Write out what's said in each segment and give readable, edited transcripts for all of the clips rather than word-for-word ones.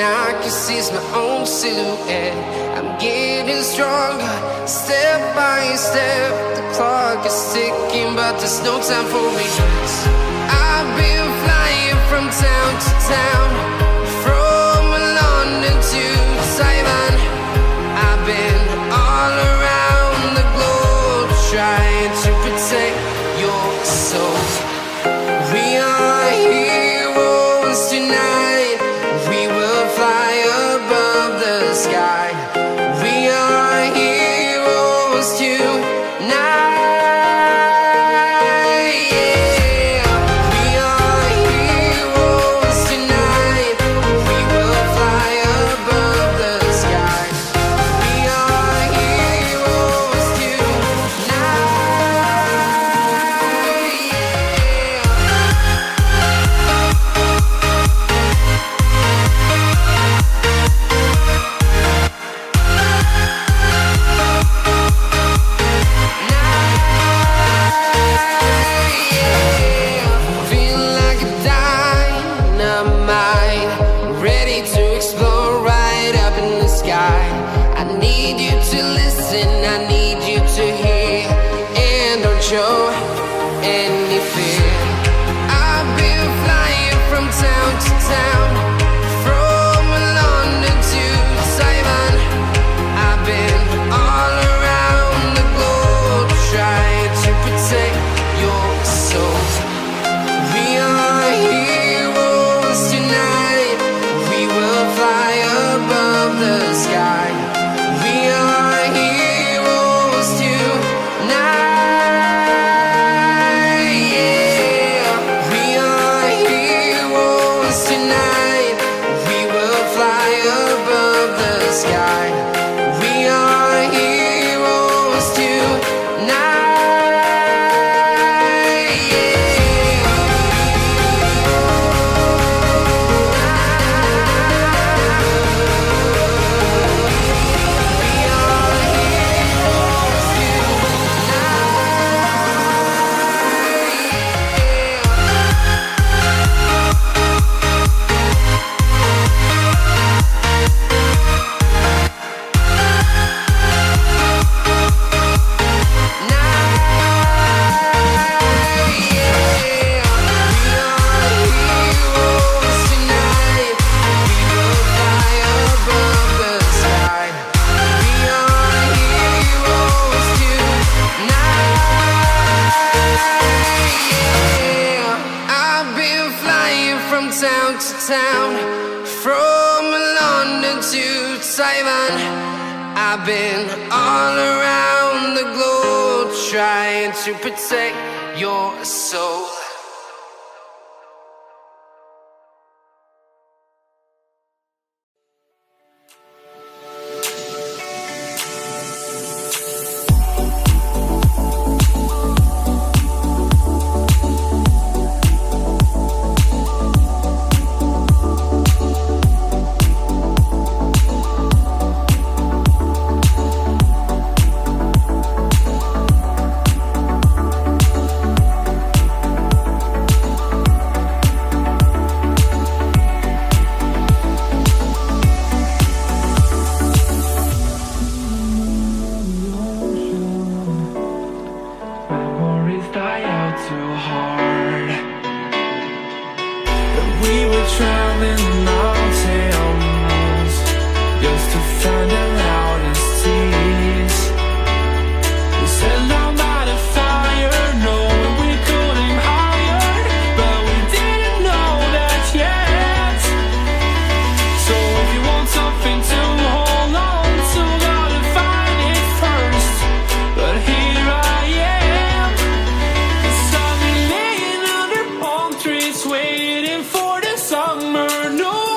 I can see my own silhouette. I'm getting stronger, step by step. The clock is ticking, but there's no time for me. I've been flying from town to town, from London to Taiwan. I've been all around the globe, trying to protect your soul. We are heroes tonight. We will fly above the sky. We are heroes tonight. Show any fear. I've been flying from town to town, from London to Taiwan. I've been all around the globe, trying to protect your soul. We are heroes tonight. We will fly above the sky. We are heroes tonight. Town to town, from London to Taiwan. I've been all around the globe, trying to protect your soul. Waiting for the summer, no.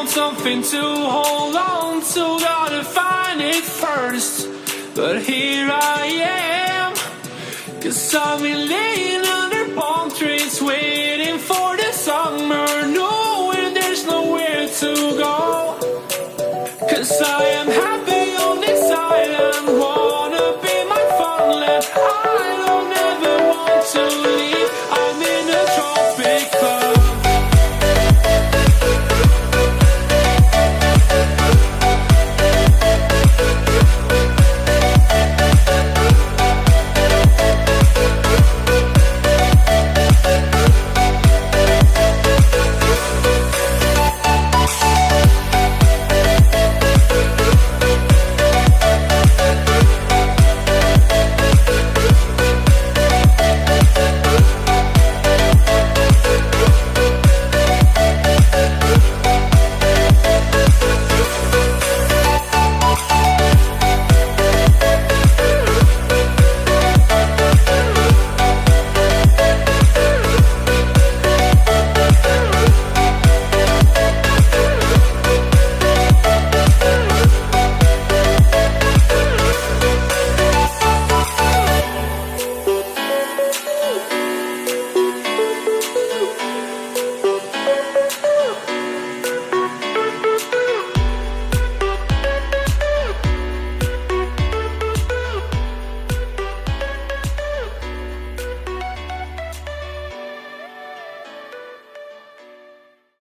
want something to hold on to, gotta find it first. But here I am, 'cause I've been laying under palm trees waiting